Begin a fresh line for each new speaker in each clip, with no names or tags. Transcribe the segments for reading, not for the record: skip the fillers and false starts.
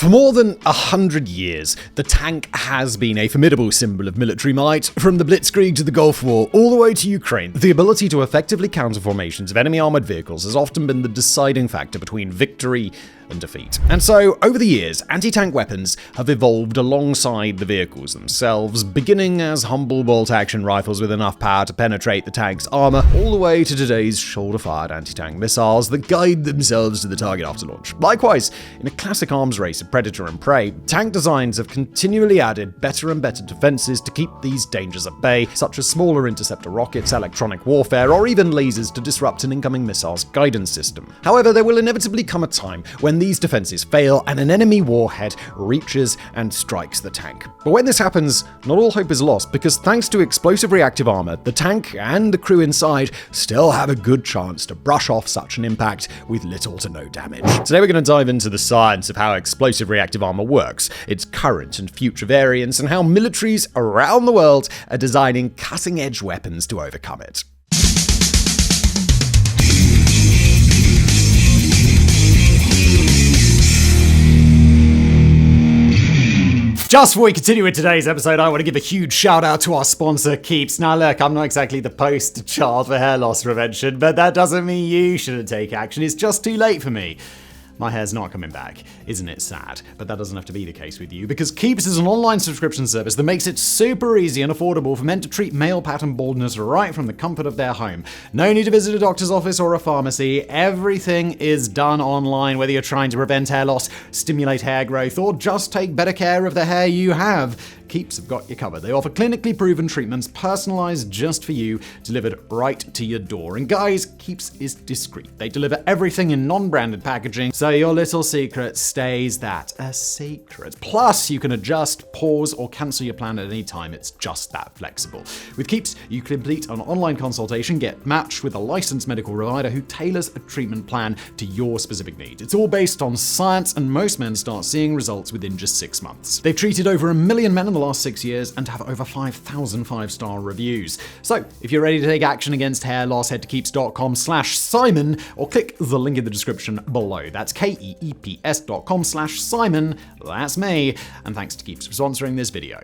For more than 100 years, the tank has been a formidable symbol of military might, from the Blitzkrieg to the Gulf War, all the way to Ukraine. The ability to effectively counter formations of enemy armored vehicles has often been the deciding factor between victory and defeat. And so, over the years, anti-tank weapons have evolved alongside the vehicles themselves, beginning as humble bolt-action rifles with enough power to penetrate the tank's armor, all the way to today's shoulder-fired anti-tank missiles that guide themselves to the target after launch. Likewise, in a classic arms race of predator and prey, tank designs have continually added better and better defenses to keep these dangers at bay, such as smaller interceptor rockets, electronic warfare, or even lasers to disrupt an incoming missile's guidance system. However, there will inevitably come a time when these defenses fail and an enemy warhead reaches and strikes the tank. But when this happens, not all hope is lost, because thanks to explosive reactive armor, the tank and the crew inside still have a good chance to brush off such an impact with little to no damage. Today we're going to dive into the science of how explosive reactive armor works, its current and future variants, and how militaries around the world are designing cutting-edge weapons to overcome it. Just before we continue with today's episode, I want to give a huge shout out to our sponsor, Keeps. Now look, I'm not exactly the poster child for hair loss prevention, but that doesn't mean you shouldn't take action. It's just too late for me. My hair's not coming back. Isn't it sad? But that doesn't have to be the case with you, because Keeps is an online subscription service that makes it super easy and affordable for men to treat male pattern baldness right from the comfort of their home. No need to visit a doctor's office or a pharmacy. Everything is done online, whether you're trying to prevent hair loss, stimulate hair growth, or just take better care of the hair you have. Keeps have got you covered. They offer clinically proven treatments personalized just for you, delivered right to your door. And guys, Keeps is discreet. They deliver everything in non-branded packaging, so your little secret stays that, a secret. Plus, you can adjust, pause, or cancel your plan at any time. It's just that flexible. With Keeps, you complete an online consultation, get matched with a licensed medical provider who tailors a treatment plan to your specific need. It's all based on science, and most men start seeing results within just 6 months. They've treated over 1 million men in the last 6 years and have over 5,000 5-star reviews. So, if you're ready to take action against hair loss, head to keeps.com/Simon or click the link in the description below. That's keeps.com/Simon. That's me. And thanks to Keeps for sponsoring this video.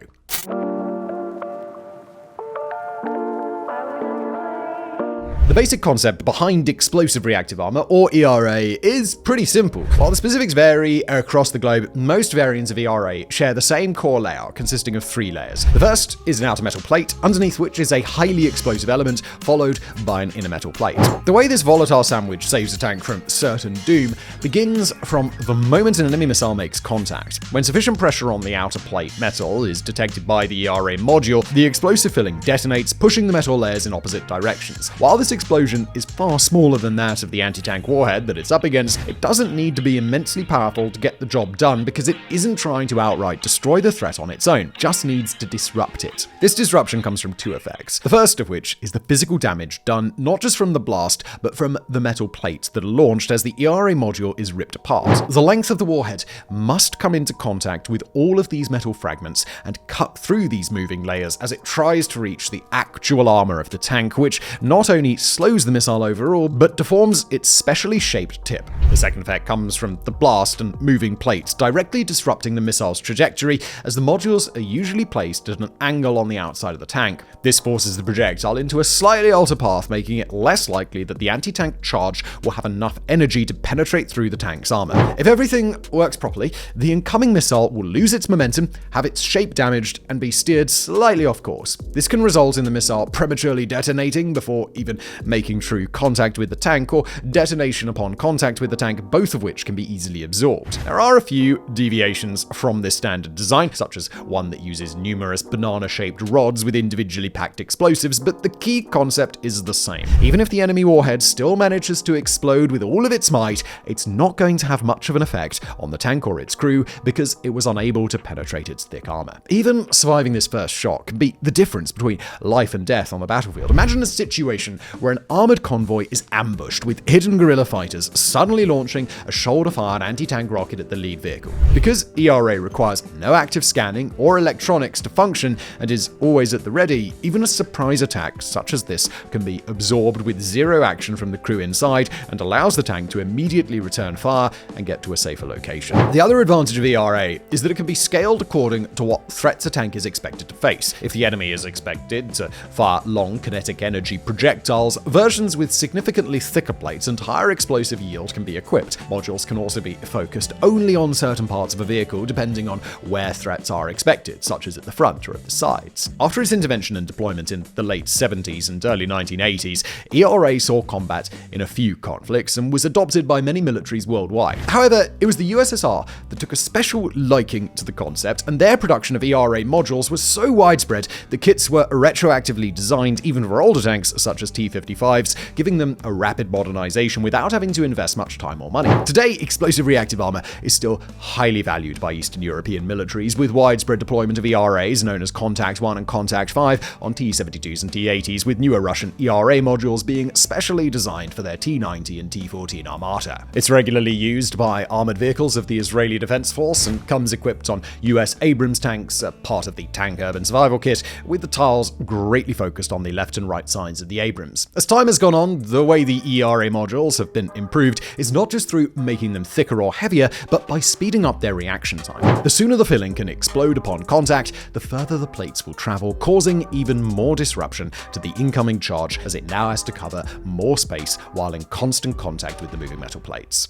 The basic concept behind explosive reactive armor, or ERA, is pretty simple. While the specifics vary across the globe, most variants of ERA share the same core layout, consisting of 3 layers. The first is an outer metal plate, underneath which is a highly explosive element, followed by an inner metal plate. The way this volatile sandwich saves a tank from certain doom begins from the moment an enemy missile makes contact. When sufficient pressure on the outer plate metal is detected by the ERA module, the explosive filling detonates, pushing the metal layers in opposite directions. While this explosion is far smaller than that of the anti-tank warhead that it's up against, it doesn't need to be immensely powerful to get the job done, because it isn't trying to outright destroy the threat on its own, just needs to disrupt it. This disruption comes from 2 effects, the first of which is the physical damage done not just from the blast, but from the metal plates that are launched as the ERA module is ripped apart. The length of the warhead must come into contact with all of these metal fragments and cut through these moving layers as it tries to reach the actual armor of the tank, which not only slows the missile overall, but deforms its specially shaped tip. The second effect comes from the blast and moving plates, directly disrupting the missile's trajectory, as the modules are usually placed at an angle on the outside of the tank. This forces the projectile into a slightly altered path, making it less likely that the anti-tank charge will have enough energy to penetrate through the tank's armor. If everything works properly, the incoming missile will lose its momentum, have its shape damaged, and be steered slightly off course. This can result in the missile prematurely detonating before even making true contact with the tank, or detonation upon contact with the tank, both of which can be easily absorbed. There are a few deviations from this standard design, such as one that uses numerous banana-shaped rods with individually packed explosives, but the key concept is the same. Even if the enemy warhead still manages to explode with all of its might, it's not going to have much of an effect on the tank or its crew, because it was unable to penetrate its thick armor. Even surviving this first shock can be the difference between life and death on the battlefield. Imagine a situation where where an armored convoy is ambushed with hidden guerrilla fighters suddenly launching a shoulder-fired anti-tank rocket at the lead vehicle. Because ERA requires no active scanning or electronics to function and is always at the ready, even a surprise attack such as this can be absorbed with zero action from the crew inside and allows the tank to immediately return fire and get to a safer location. The other advantage of ERA is that it can be scaled according to what threats a tank is expected to face. If the enemy is expected to fire long kinetic energy projectiles, versions with significantly thicker plates and higher explosive yield can be equipped. Modules can also be focused only on certain parts of a vehicle depending on where threats are expected, such as at the front or at the sides. After its intervention and deployment in the late 70s and early 1980s, ERA saw combat in a few conflicts and was adopted by many militaries worldwide. However, it was the USSR that took a special liking to the concept, and their production of ERA modules was so widespread that kits were retroactively designed even for older tanks such as T-55s, giving them a rapid modernization without having to invest much time or money. Today, explosive reactive armor is still highly valued by Eastern European militaries, with widespread deployment of ERAs known as Contact 1 and Contact 5 on T-72s and T-80s, with newer Russian ERA modules being specially designed for their T-90 and T-14 Armata. It's regularly used by armored vehicles of the Israeli Defense Force and comes equipped on US Abrams tanks, part of the Tank Urban Survival Kit, with the tiles greatly focused on the left and right sides of the Abrams. As time has gone on, the way the ERA modules have been improved is not just through making them thicker or heavier, but by speeding up their reaction time. The sooner the filling can explode upon contact, the further the plates will travel, causing even more disruption to the incoming charge as it now has to cover more space while in constant contact with the moving metal plates.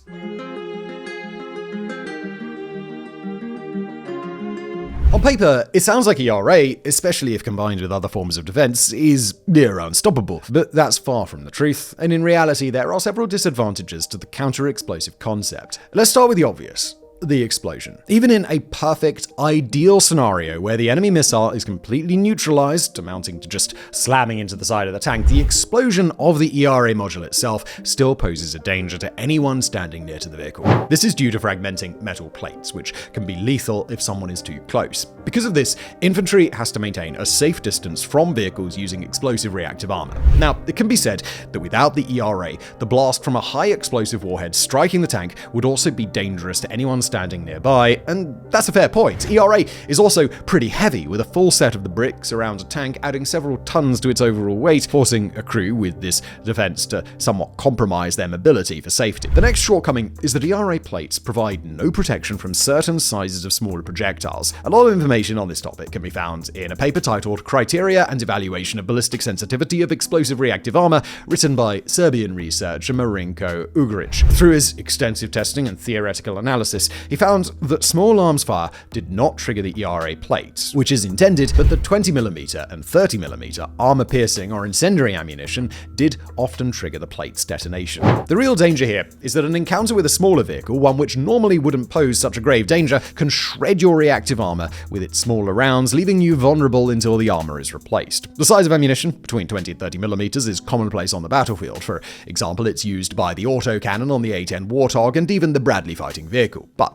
On paper, it sounds like ERA, especially if combined with other forms of defense, is near unstoppable, but that's far from the truth, and in reality there are several disadvantages to the counter-explosive concept. Let's start with the obvious. The explosion. Even in a perfect, ideal scenario where the enemy missile is completely neutralized, amounting to just slamming into the side of the tank, the explosion of the ERA module itself still poses a danger to anyone standing near to the vehicle. This is due to fragmenting metal plates, which can be lethal if someone is too close. Because of this, infantry has to maintain a safe distance from vehicles using explosive reactive armor. Now, it can be said that without the ERA, the blast from a high explosive warhead striking the tank would also be dangerous to anyone standing nearby, and that's a fair point. ERA is also pretty heavy, with a full set of the bricks around a tank adding several tons to its overall weight, forcing a crew with this defense to somewhat compromise their mobility for safety. The next shortcoming is that ERA plates provide no protection from certain sizes of smaller projectiles. A lot of information on this topic can be found in a paper titled Criteria and Evaluation of Ballistic Sensitivity of Explosive Reactive Armor, written by Serbian researcher Marinko Ugric. Through his extensive testing and theoretical analysis, he found that small arms fire did not trigger the ERA plate, which is intended, but the 20mm and 30mm armor-piercing or incendiary ammunition did often trigger the plate's detonation. The real danger here is that an encounter with a smaller vehicle, one which normally wouldn't pose such a grave danger, can shred your reactive armor with its smaller rounds, leaving you vulnerable until the armor is replaced. The size of ammunition, between 20 and 30mm, is commonplace on the battlefield. For example, it's used by the autocannon on the A-10 Warthog and even the Bradley fighting vehicle. But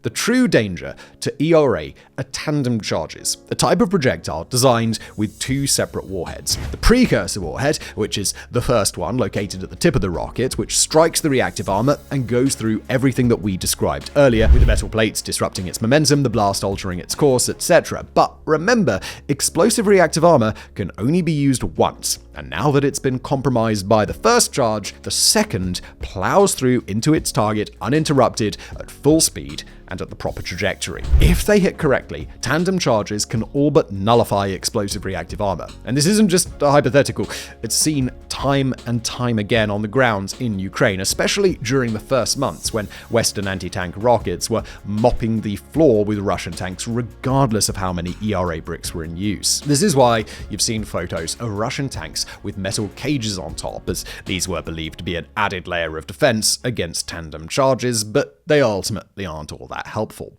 the true danger to ERA are tandem charges, a type of projectile designed with two separate warheads. The precursor warhead, which is the first one located at the tip of the rocket, which strikes the reactive armor and goes through everything that we described earlier, with the metal plates disrupting its momentum, the blast altering its course, etc. But remember, explosive reactive armor can only be used once, and now that it's been compromised by the first charge, the second plows through into its target uninterrupted at full speed and at the proper trajectory. If they hit correctly, tandem charges can all but nullify explosive reactive armor. And this isn't just a hypothetical, it's seen time and time again on the ground in Ukraine, especially during the first months when Western anti-tank rockets were mopping the floor with Russian tanks regardless of how many ERA bricks were in use. This is why you've seen photos of Russian tanks with metal cages on top, as these were believed to be an added layer of defense against tandem charges, but they ultimately aren't all that helpful.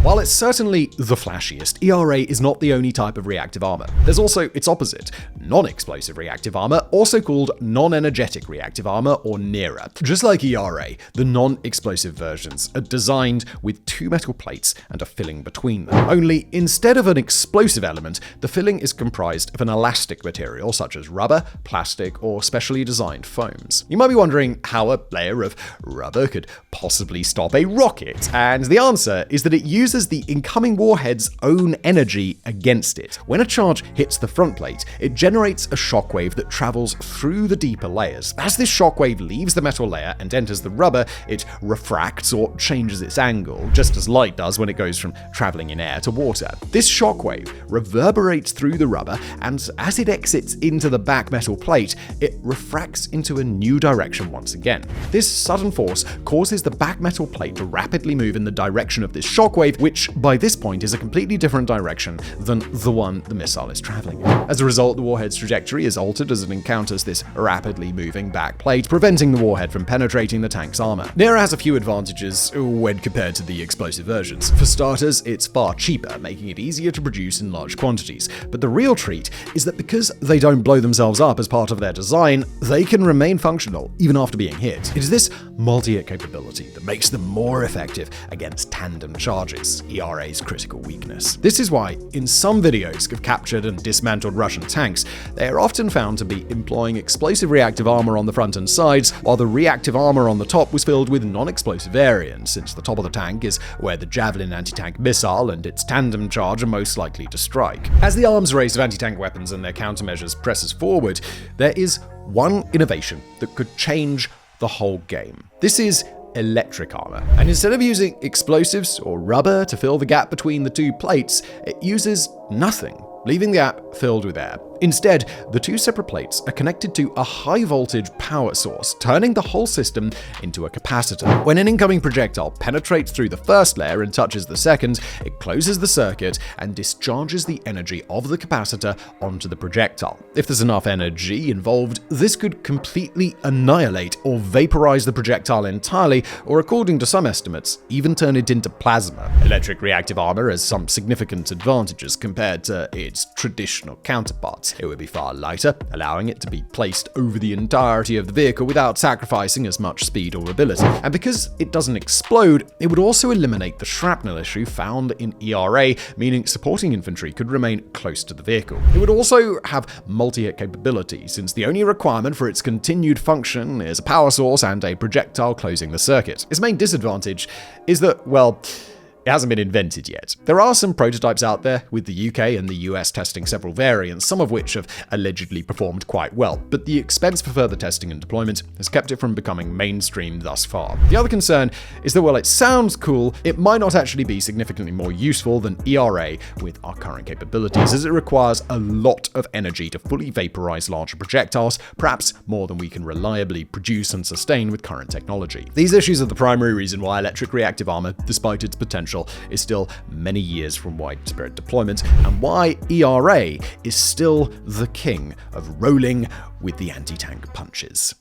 While it's certainly the flashiest, ERA is not the only type of reactive armor. There's also its opposite, non-explosive reactive armor, also called non-energetic reactive armor, or NERA. Just like ERA, the non-explosive versions are designed with two metal plates and a filling between them. Only instead of an explosive element, the filling is comprised of an elastic material such as rubber, plastic, or specially designed foams. You might be wondering how a layer of rubber could possibly stop a rocket, and the answer is that it uses the incoming warhead's own energy against it. When a charge hits the front plate, it generates a shockwave that travels through the deeper layers. As this shockwave leaves the metal layer and enters the rubber, it refracts or changes its angle, just as light does when it goes from traveling in air to water. This shockwave reverberates through the rubber, and as it exits into the back metal plate, it refracts into a new direction once again. This sudden force causes the back metal plate to rapidly move in the direction of this shockwave, which by this point is a completely different direction than the one the missile is traveling in. As a result, the warhead's trajectory is altered as it encounters this rapidly moving back plate, preventing the warhead from penetrating the tank's armor. NERA has a few advantages when compared to the explosive versions. For starters, it's far cheaper, making it easier to produce in large quantities. But the real treat is that because they don't blow themselves up as part of their design, they can remain functional even after being hit. It is this multi-hit capability that makes them more effective against tandem charges, ERA's critical weakness. This is why, in some videos of captured and dismantled Russian tanks, they are often found to be employing explosive reactive armor on the front and sides, while the reactive armor on the top was filled with non-explosive variants, since the top of the tank is where the Javelin anti-tank missile and its tandem charge are most likely to strike. As the arms race of anti-tank weapons and their countermeasures presses forward, there is one innovation that could change the whole game. This is electric armor. And instead of using explosives or rubber to fill the gap between the two plates, it uses nothing, leaving the gap filled with air. Instead, the two separate plates are connected to a high-voltage power source, turning the whole system into a capacitor. When an incoming projectile penetrates through the first layer and touches the second, it closes the circuit and discharges the energy of the capacitor onto the projectile. If there's enough energy involved, this could completely annihilate or vaporize the projectile entirely, or according to some estimates, even turn it into plasma. Electric reactive armor has some significant advantages compared to its traditional counterparts. It would be far lighter, allowing it to be placed over the entirety of the vehicle without sacrificing as much speed or ability. And because it doesn't explode, it would also eliminate the shrapnel issue found in ERA, meaning supporting infantry could remain close to the vehicle. It would also have multi-hit capability, since the only requirement for its continued function is a power source and a projectile closing the circuit. Its main disadvantage is that, well, it hasn't been invented yet. There are some prototypes out there, with the UK and the US testing several variants, some of which have allegedly performed quite well, but the expense for further testing and deployment has kept it from becoming mainstream thus far. The other concern is that while it sounds cool, it might not actually be significantly more useful than ERA with our current capabilities, as it requires a lot of energy to fully vaporize larger projectiles, perhaps more than we can reliably produce and sustain with current technology. These issues are the primary reason why electric reactive armor, despite its potential, is still many years from widespread deployment, and why ERA is still the king of rolling with the anti-tank punches.